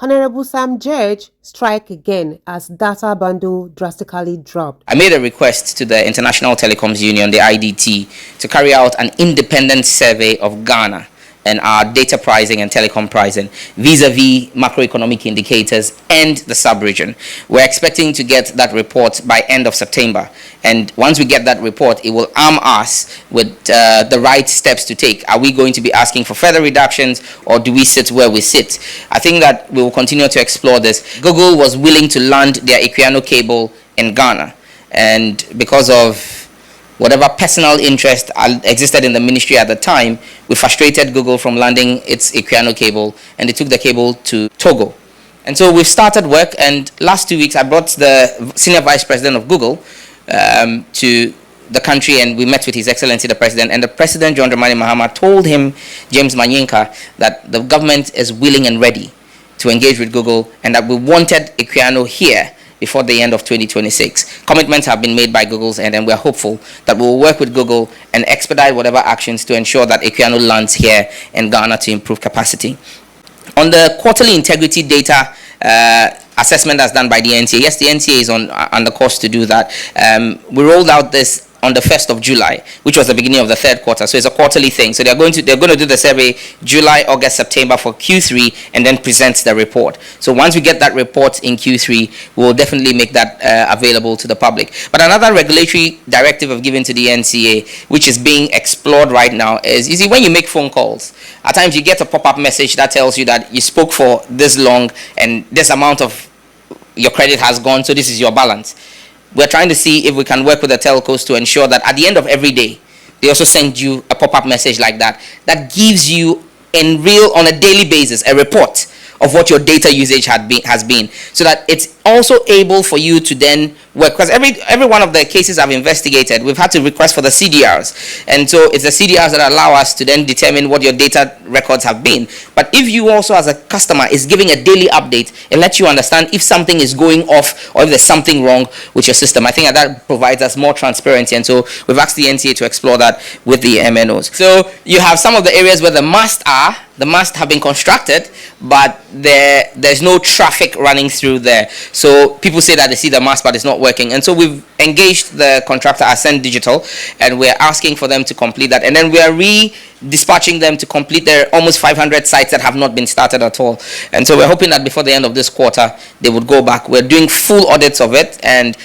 Honorable Sam George strike again as data bundle drastically dropped. I made a request to the International Telecoms Union, the IDT, to carry out an independent survey of Ghana and our data pricing and telecom pricing vis-a-vis macroeconomic indicators and the sub-region. We're expecting to get that report by end of September. And once we get that report, it will arm us with the right steps to take. Are we going to be asking for further reductions, or do we sit where we sit? I think that we will continue to explore this. Google was willing to land their Equiano cable in Ghana. And because of whatever personal interest existed in the ministry at the time, we frustrated Google from landing its Equiano cable, and they took the cable to Togo. And so we've started work, and last 2 weeks I brought the senior vice president of Google to the country, and we met with His Excellency the President, and the President, John Dramani Mahama, told him, James Manyinka, that the government is willing and ready to engage with Google, and that we wanted Equiano here before the end of 2026. Commitments have been made by Google's end, and we're hopeful that we will work with Google and expedite whatever actions to ensure that Equiano lands here in Ghana to improve capacity. On the quarterly integrity data assessment that's done by the NCA, yes, the NCA is on the course to do that. We rolled out this on the 1st of July, which was the beginning of the third quarter. So it's a quarterly thing. So they're going to do the survey July, August, September for Q3, and then present the report. So once we get that report in Q3, we'll definitely make that available to the public. But another regulatory directive I've given to the NCA, which is being explored right now, is, you see, when you make phone calls, at times you get a pop-up message that tells you that you spoke for this long and this amount of your credit has gone, so this is your balance. We're trying to see if we can work with the telcos to ensure that at the end of every day, they also send you a pop-up message like that, that gives you on a daily basis, a report of what your data usage has been, so that it's also able for you to then work. Because every one of the cases I've investigated, we've had to request for the CDRs, and so it's the CDRs that allow us to then determine what your data records have been. But if you also, as a customer, is giving a daily update, it lets you understand if something is going off or if there's something wrong with your system. I think that provides us more transparency, and so we've asked the NCA to explore that with the MNOs. So you have some of the areas where the masts have been constructed, but there's no traffic running through there. So people say that they see the mast, but it's not working. And so we've engaged the contractor, Ascend Digital, and we're asking for them to complete that. And then we are dispatching them to complete their almost 500 sites that have not been started at all. And so we're hoping that before the end of this quarter, they would go back. We're doing full audits of it, and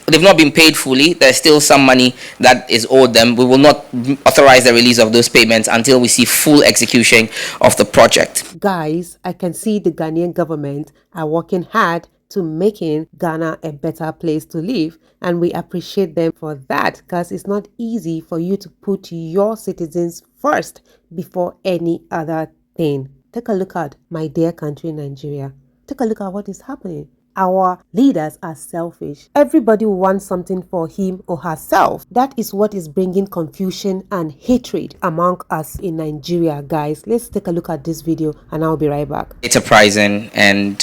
they've not been paid fully. There's still some money that is owed them. We will not authorize the release of those payments until we see full execution of the project. Guys, I can see the Ghanaian government are working hard to making Ghana a better place to live, and we appreciate them for that, because it's not easy for you to put your citizens first before any other thing. Take a look at my dear country, Nigeria. Take a look at what is happening. Our leaders are selfish. Everybody wants something for him or herself. That is what is bringing confusion and hatred among us in Nigeria, guys. Let's take a look at this video, and I'll be right back. Data pricing, and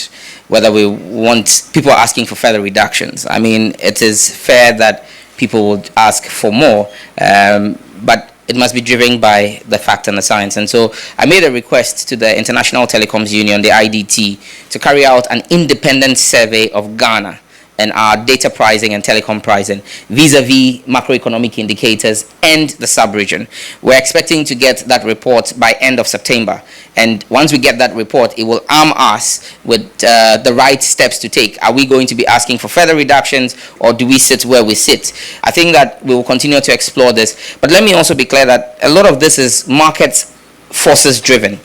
whether we want, people are asking for further reductions. I mean, it is fair that people would ask for more, but it must be driven by the fact and the science. And so I made a request to the International Telecoms Union, the IDT, to carry out an independent survey of Ghana and our data pricing and telecom pricing vis-a-vis macroeconomic indicators and the sub-region. We're expecting to get that report by end of September. And once we get that report, it will arm us with the right steps to take. Are we going to be asking for further reductions, or do we sit where we sit? I think that we will continue to explore this. But let me also be clear that a lot of this is market forces driven.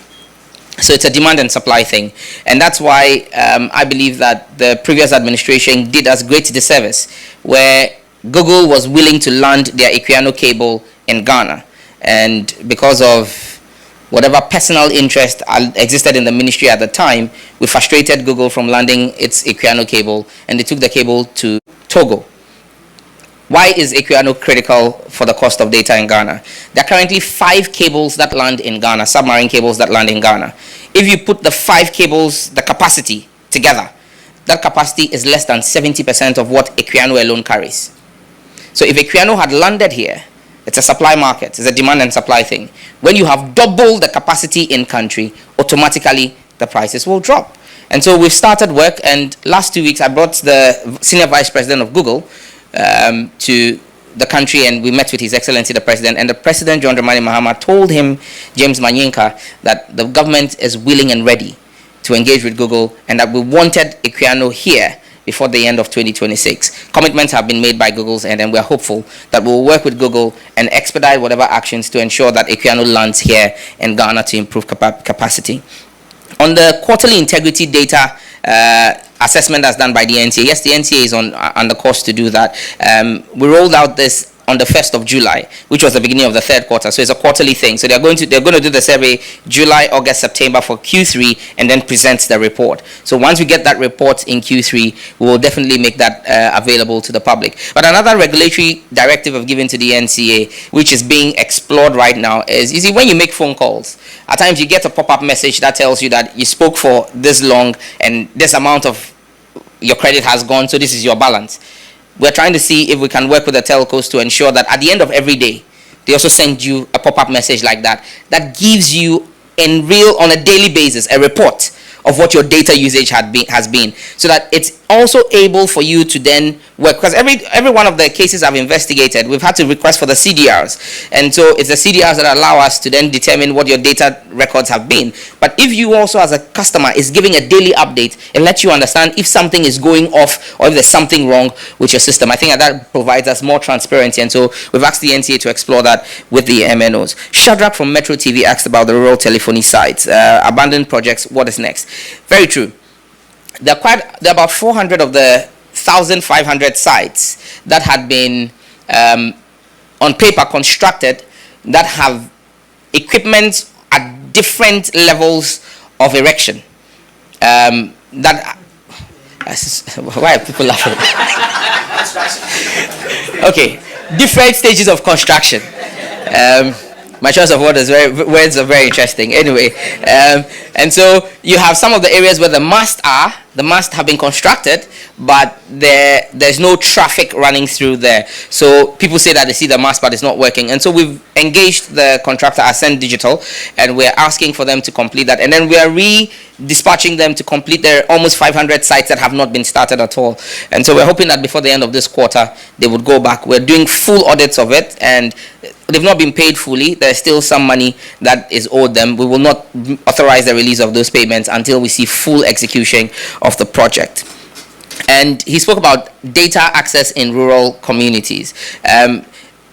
So it's a demand and supply thing. And that's why I believe that the previous administration did us great disservice, where Google was willing to land their Equiano cable in Ghana. And because of whatever personal interest existed in the ministry at the time, we frustrated Google from landing its Equiano cable, and they took the cable to Togo. Why is Equiano critical for the cost of data in Ghana? There are currently 5 cables that land in Ghana, submarine cables that land in Ghana. If you put the 5 cables, the capacity together, that capacity is less than 70% of what Equiano alone carries. So if Equiano had landed here, it's a supply market, it's a demand and supply thing. When you have double the capacity in country, automatically the prices will drop. And so we've started work, and last 2 weeks I brought the Senior Vice President of Google to the country, and we met with His Excellency the President, and the President, John Dramani Mahama, told him, James Manyinka, that the government is willing and ready to engage with Google, and that we wanted Equiano here before the end of 2026. Commitments have been made by Google's end, and we're hopeful that we'll work with Google and expedite whatever actions to ensure that Equiano lands here in Ghana to improve capacity. On the quarterly integrity data assessment that's done by the NTA, yes, the NTA is on the course to do that. We rolled out this on the 1st of July, which was the beginning of the third quarter. So it's a quarterly thing. So they're going to do the survey July, August, September for Q3, and then present the report. So once we get that report in Q3, we will definitely make that available to the public. But another regulatory directive I've given to the NCA, which is being explored right now, is, you see, when you make phone calls, at times you get a pop-up message that tells you that you spoke for this long and this amount of your credit has gone, so this is your balance. We're trying to see if we can work with the telcos to ensure that at the end of every day, they also send you a pop-up message like that, that gives you on a daily basis, a report of what your data usage has been, so that it's also able for you to then work. Because every one of the cases I've investigated, we've had to request for the CDRs, and so it's the CDRs that allow us to then determine what your data records have been. But if you also as a customer is giving a daily update, it lets you understand if something is going off or if there's something wrong with your system. I think that provides us more transparency, and so we've asked the NCA to explore that with the MNOs. Shadrach from Metro TV asked about the rural telephony sites, abandoned projects, what is next? Very true. There are about 400 of the 1,500 sites that had been on paper constructed that have equipment at different levels of erection. Why are people laughing? Okay, different stages of construction. My choice of words are very interesting. Anyway, and so you have some of the areas where the masts have been constructed, but there's no traffic running through there. So people say that they see the mast, but it's not working. And so we've engaged the contractor, Ascend Digital, and we're asking for them to complete that. And then we are dispatching them to complete their almost 500 sites that have not been started at all. And so we're hoping that before the end of this quarter, they would go back. We're doing full audits of it, and they've not been paid fully. There's still some money that is owed them. We will not authorize the release of those payments until we see full execution of the project. And he spoke about data access in rural communities.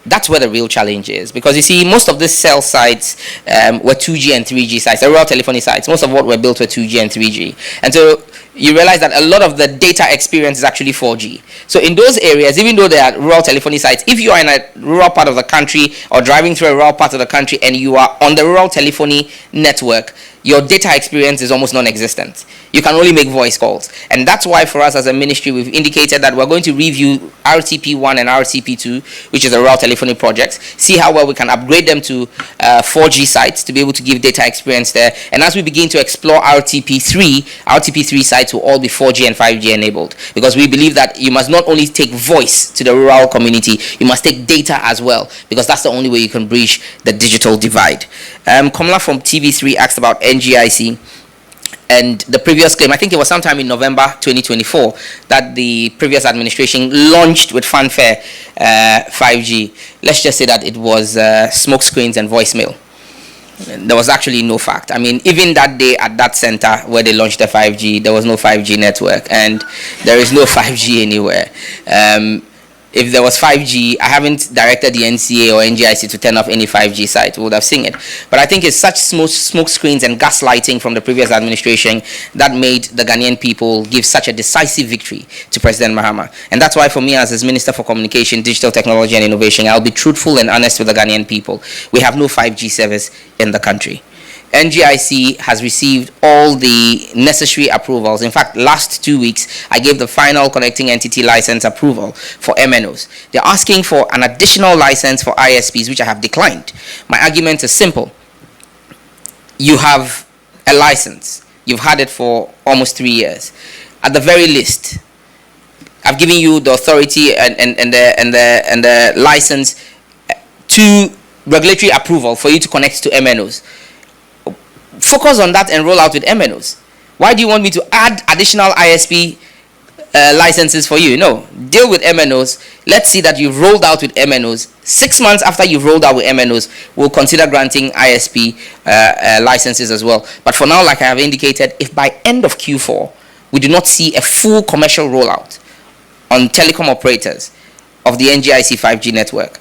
That's where the real challenge is, because you see, most of these cell sites were 2G and 3G sites, the rural telephony sites. Most of what were built were 2G and 3G. And so you realize that a lot of the data experience is actually 4G. So in those areas, even though they are rural telephony sites, if you are in a rural part of the country or driving through a rural part of the country and you are on the rural telephony network, your data experience is almost non-existent. You can only make voice calls. And that's why for us as a ministry, we've indicated that we're going to review RTP1 and RTP2, which is the rural telephony projects, see how well we can upgrade them to 4G sites to be able to give data experience there. And as we begin to explore RTP3 sites will all be 4G and 5G enabled, because we believe that you must not only take voice to the rural community, you must take data as well, because that's the only way you can bridge the digital divide. Kamala from TV3 asked about NGIC and the previous claim. I think it was sometime in November 2024 that the previous administration launched with fanfare 5G. Let's just say that it was smoke screens and voicemail. There was actually no fact. I mean, even that day at that center where they launched the 5G, there was no 5G network, and there is no 5G anywhere. If there was 5G, I haven't directed the NCA or NGIC to turn off any 5G site. We would have seen it. But I think it's such smoke screens and gaslighting from the previous administration that made the Ghanaian people give such a decisive victory to President Mahama. And that's why for me as his Minister for Communication, Digital Technology and Innovation, I'll be truthful and honest with the Ghanaian people. We have no 5G service in the country. NGIC has received all the necessary approvals. In fact, last 2 weeks, I gave the final connecting entity license approval for MNOs. They're asking for an additional license for ISPs, which I have declined. My argument is simple. You have a license. You've had it for almost 3 years. At the very least, I've given you the authority and the license to regulatory approval for you to connect to MNOs. Focus on that and roll out with MNOs. Why do you want me to add additional ISP licenses for you? No, deal with MNOs. Let's see that you've rolled out with MNOs. 6 months after you've rolled out with MNOs, we'll consider granting ISP licenses as well. But for now, like I have indicated, if by end of Q4 we do not see a full commercial rollout on telecom operators of the NGIC 5G network,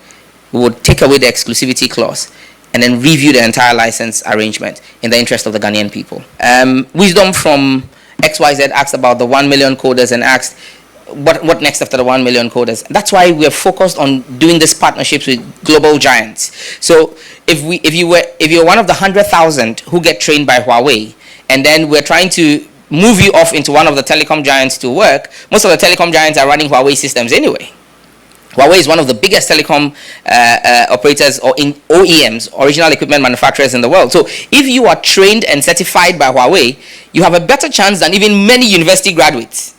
we would take away the exclusivity clause and then review the entire license arrangement in the interest of the Ghanaian people. Wisdom from XYZ asked about the 1 million coders and asked what next after the 1 million coders. That's why we're focused on doing these partnerships with global giants. So if you're one of the 100,000 who get trained by Huawei, and then we're trying to move you off into one of the telecom giants to work, most of the telecom giants are running Huawei systems anyway. Huawei is one of the biggest telecom operators or in OEMs, original equipment manufacturers in the world. So if you are trained and certified by Huawei, you have a better chance than even many university graduates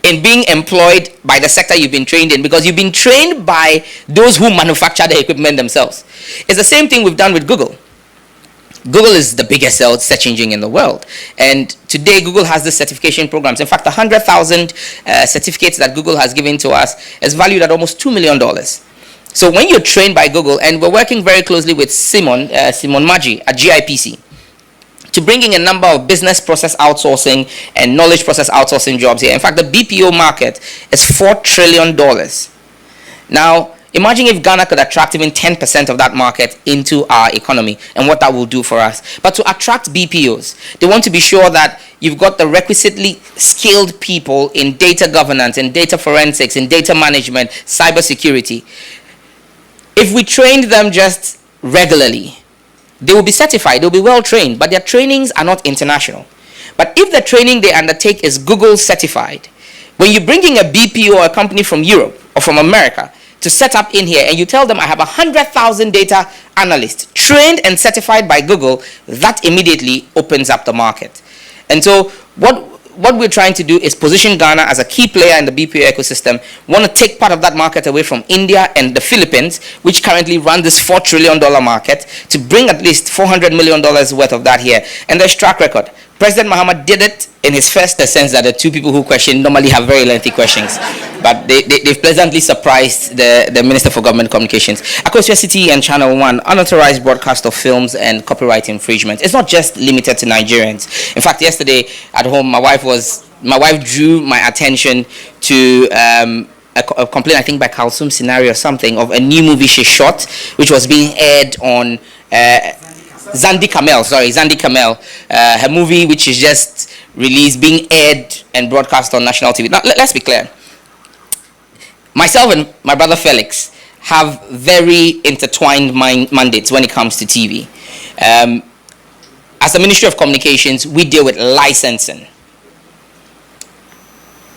in being employed by the sector you've been trained in, because you've been trained by those who manufacture the equipment themselves. It's the same thing we've done with Google. Google is the biggest search engine in the world, and today Google has the certification programs. In fact, 100,000 certificates that Google has given to us is valued at almost $2 million. So when you're trained by Google, and we're working very closely with Simon Maggi at GIPC to bring in a number of business process outsourcing and knowledge process outsourcing jobs here. In fact, the BPO market is $4 trillion. Now, imagine if Ghana could attract even 10% of that market into our economy and what that will do for us. But to attract BPOs, they want to be sure that you've got the requisitely skilled people in data governance, in data forensics, in data management, cybersecurity. If we trained them just regularly, they will be certified, they'll be well trained, but their trainings are not international. But if the training they undertake is Google certified, when you bring in a BPO or a company from Europe or from America to set up in here, and you tell them I have 100,000 data analysts trained and certified by Google, that immediately opens up the market. And so what we're trying to do is position Ghana as a key player in the BPO ecosystem. We want to take part of that market away from India and the Philippines, which currently run this $4 trillion market, to bring at least $400 million worth of that here. And there's track record. President Mahama did it in his first, the sense that the two people who question normally have very lengthy questions, but they've pleasantly surprised the Minister for Government Communications. Akosua City and Channel 1, unauthorized broadcast of films and copyright infringement. It's not just limited to Nigerians. In fact, yesterday at home, my wife drew my attention to a complaint, I think by Kalsum Scenario or something, of a new movie she shot, which was being aired on Zandi Kamel, her movie, which is just released, being aired and broadcast on national TV. Now, let's be clear. Myself and my brother Felix have very intertwined mandates when it comes to TV. As the Ministry of Communications, we deal with licensing.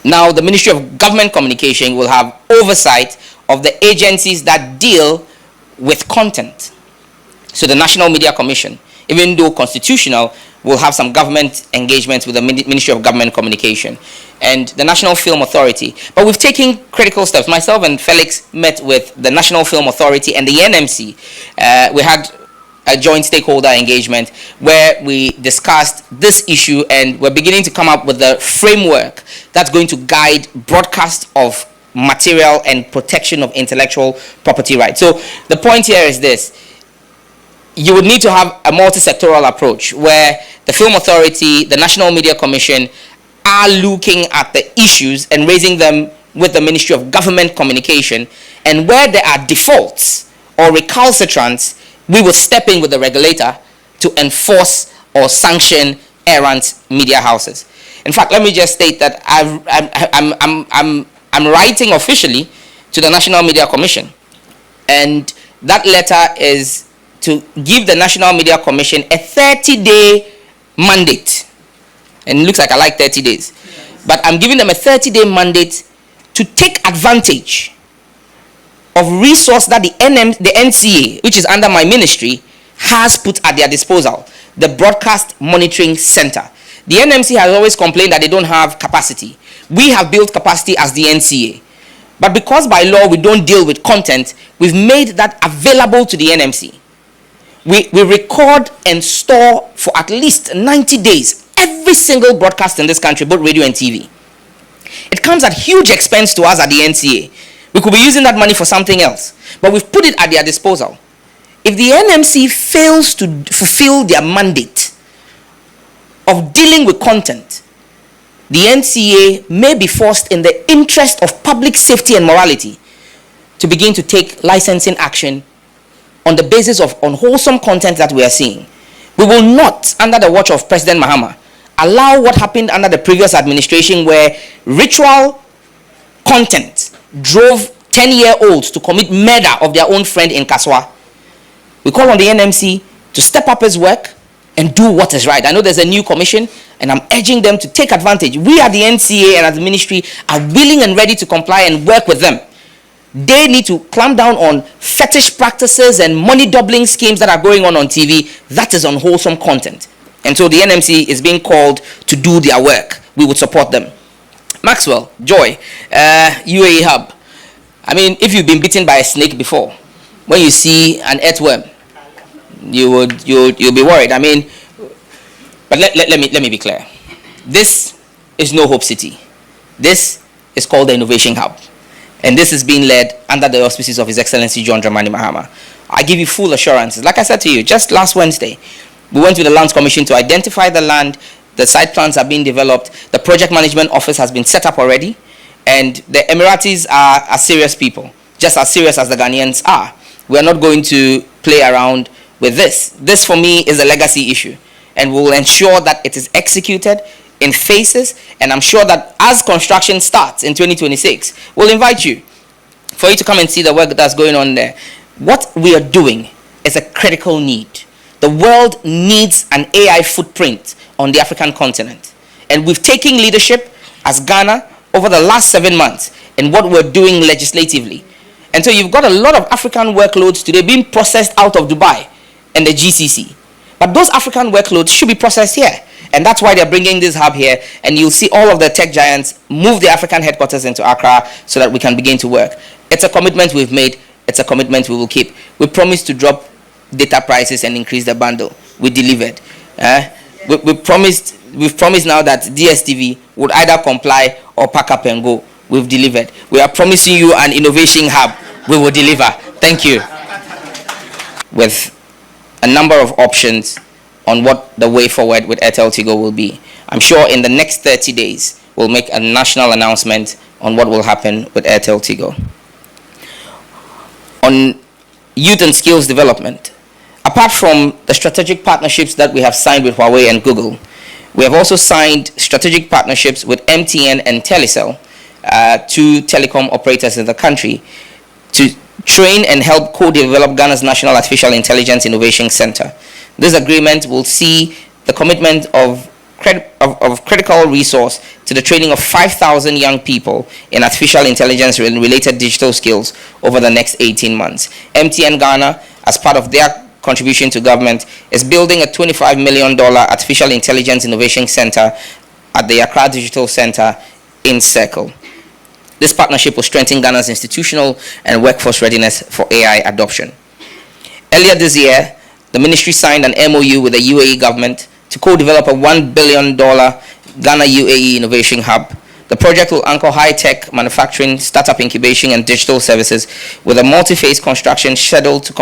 Now, the Ministry of Government Communication will have oversight of the agencies that deal with content. So the National Media Commission, even though constitutional, will have some government engagements with the Ministry of Government Communication and the National Film Authority. But we've taken critical steps. Myself and Felix met with the National Film Authority and the NMC. We had a joint stakeholder engagement where we discussed this issue, and we're beginning to come up with the framework that's going to guide broadcast of material and protection of intellectual property rights. So the point here is this: you would need to have a multi-sectoral approach where the Film Authority, the National Media Commission are looking at the issues and raising them with the Ministry of Government Communication, and where there are defaults or recalcitrants, we will step in with the regulator to enforce or sanction errant media houses. In fact, let me just state that I'm writing officially to the National Media Commission, and that letter is to give the National Media Commission a 30-day mandate. And it looks like I like 30 days. But I'm giving them a 30-day mandate to take advantage of resource that the NCA, which is under my ministry, has put at their disposal, the Broadcast Monitoring Center. The NMC has always complained that they don't have capacity. We have built capacity as the NCA. But because by law we don't deal with content, we've made that available to the NMC. We record and store for at least 90 days every single broadcast in this country, both radio and TV. It comes at huge expense to us at the NCA. We could be using that money for something else, but we've put it at their disposal. If the NMC fails to fulfill their mandate of dealing with content, the NCA may be forced, in the interest of public safety and morality, to begin to take licensing action on the basis of unwholesome content that we are seeing. We will not, under the watch of President Mahama, allow what happened under the previous administration, where ritual content drove 10-year-olds to commit murder of their own friend in Kaswa. We call on the NMC to step up its work and do what is right. I know there's a new commission, and I'm urging them to take advantage. We at the NCA and at the ministry are willing and ready to comply and work with them. They need to clamp down on fetish practices and money doubling schemes that are going on TV. That is unwholesome content. And so the NMC is being called to do their work. We would support them. Maxwell, Joy, UAE Hub. I mean, if you've been bitten by a snake before, when you see an earthworm, you'll be worried. I mean, but let me be clear. This is no Hope City. This is called the Innovation Hub. And this is being led under the auspices of His Excellency John Dramani Mahama. I give you full assurances. Like I said to you, just last Wednesday, we went to the Lands Commission to identify the land. The site plans are being developed. The project management office has been set up already. And the Emiratis are serious people, just as serious as the Ghanaians are. We are not going to play around with this. This, for me, is a legacy issue. And we will ensure that it is executed in phases, and I'm sure that as construction starts in 2026, we'll invite you for you to come and see the work that's going on there. What we are doing is a critical need. The world needs an AI footprint on the African continent, and we've taken leadership as Ghana over the last 7 months in what we're doing legislatively. And so you've got a lot of African workloads today being processed out of Dubai and the GCC, but those African workloads should be processed here. And that's why they're bringing this hub here. And you'll see all of the tech giants move the African headquarters into Accra so that we can begin to work. It's a commitment we've made. It's a commitment we will keep. We promised to drop data prices and increase the bundle. We delivered. We've promised now that DSTV would either comply or pack up and go. We've delivered. We are promising you an innovation hub. We will deliver. Thank you. With a number of options on what the way forward with Airtel Tigo will be. I'm sure in the next 30 days, we'll make a national announcement on what will happen with Airtel Tigo. On youth and skills development, apart from the strategic partnerships that we have signed with Huawei and Google, we have also signed strategic partnerships with MTN and Telecel, two telecom operators in the country, to train and help co-develop Ghana's National Artificial Intelligence Innovation Center. This agreement will see the commitment of critical resource to the training of 5,000 young people in artificial intelligence and related digital skills over the next 18 months. MTN Ghana, as part of their contribution to government, is building a $25 million Artificial Intelligence Innovation Center at the Accra Digital Center in Circle. This partnership will strengthen Ghana's institutional and workforce readiness for AI adoption. Earlier this year, the ministry signed an MOU with the UAE government to co-develop a $1 billion Ghana UAE Innovation Hub. The project will anchor high-tech manufacturing, startup incubation, and digital services with a multi-phase construction scheduled to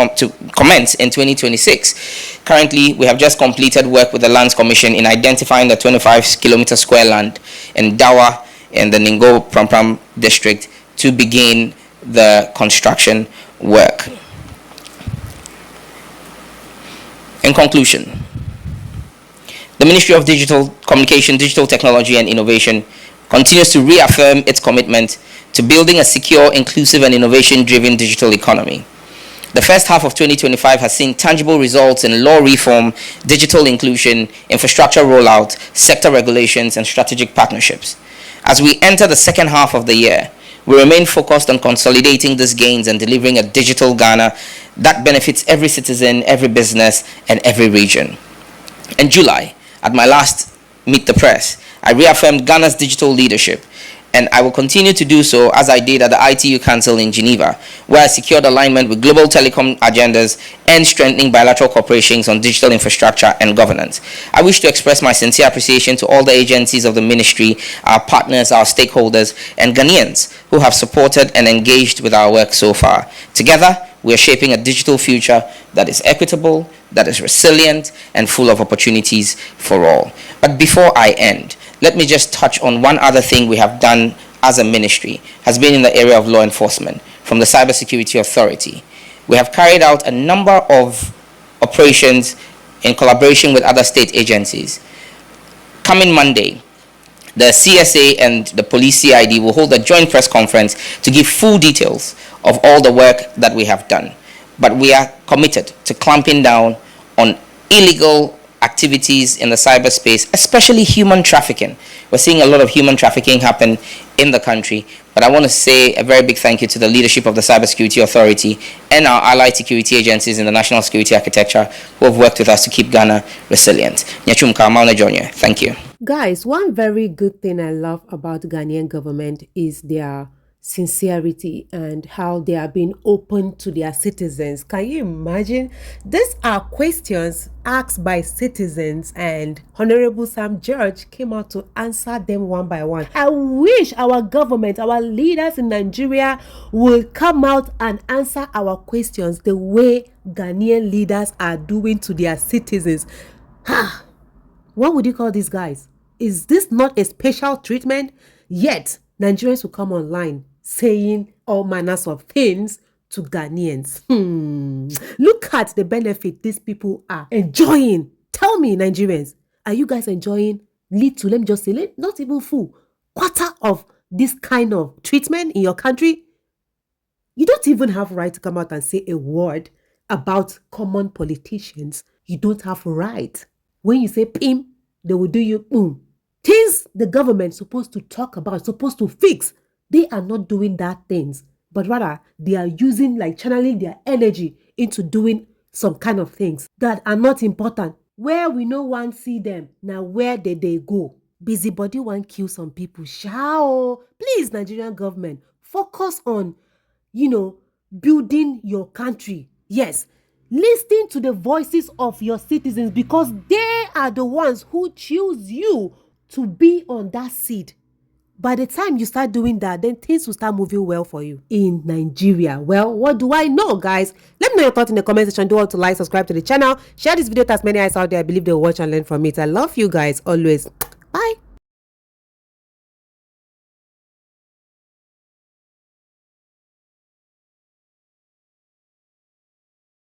commence in 2026. Currently, we have just completed work with the Lands Commission in identifying the 25-kilometer square land in Dawa in the Ningo Prampram district to begin the construction work. In conclusion, the Ministry of Digital Communication, Digital Technology and Innovation continues to reaffirm its commitment to building a secure, inclusive and innovation-driven digital economy. The first half of 2025 has seen tangible results in law reform, digital inclusion, infrastructure rollout, sector regulations and strategic partnerships. As we enter the second half of the year, we remain focused on consolidating these gains and delivering a digital Ghana that benefits every citizen, every business, and every region. In July, at my last Meet the Press, I reaffirmed Ghana's digital leadership and I will continue to do so as I did at the ITU Council in Geneva, where I secured alignment with global telecom agendas and strengthening bilateral cooperations on digital infrastructure and governance. I wish to express my sincere appreciation to all the agencies of the ministry, our partners, our stakeholders, and Ghanaians who have supported and engaged with our work so far. Together, we are shaping a digital future that is equitable, that is resilient, and full of opportunities for all. But before I end, let me just touch on one other thing we have done as a ministry, has been in the area of law enforcement, from the Cybersecurity Authority. We have carried out a number of operations in collaboration with other state agencies. Coming Monday, the CSA and the police CID will hold a joint press conference to give full details of all the work that we have done. But we are committed to clamping down on illegal activities in the cyberspace, especially human trafficking. We're seeing a lot of human trafficking happen in the country, but I want to say a very big thank you to the leadership of the Cybersecurity Authority and our allied security agencies in the national security architecture who have worked with us to keep Ghana resilient. Thank you. Guys, one very good thing I love about the Ghanaian government is their sincerity and how they are being open to their citizens. Can you imagine? These are questions asked by citizens, and Honorable Sam George came out to answer them one by one. I wish our government, our leaders in Nigeria will come out and answer our questions the way Ghanaian leaders are doing to their citizens. What would you call these guys? Is this not a special treatment? Yet, Nigerians will come online saying all manners of things to Ghanaians. Look at the benefit these people are enjoying. Tell me, Nigerians, are you guys enjoying little, let me just say, not even full, quarter of this kind of treatment in your country? You don't even have right to come out and say a word about common politicians. You don't have right. When you say pim, they will do you boom. Things the government is supposed to talk about, supposed to fix, they are not doing that things, but rather they are using, like channeling their energy into doing some kind of things that are not important. Where we no one see them, now where did they go? Busybody want kill some people. Shao, please, Nigerian government, focus on, building your country. Yes, listen to the voices of your citizens because they are the ones who choose you to be on that seat. By the time you start doing that, then things will start moving well for you in Nigeria. Well, what do I know, guys? Let me know your thoughts in the comment section. Don't to like, subscribe to the channel. Share this video to as many eyes out there. I believe they'll watch and learn from it. I love you guys always. Bye.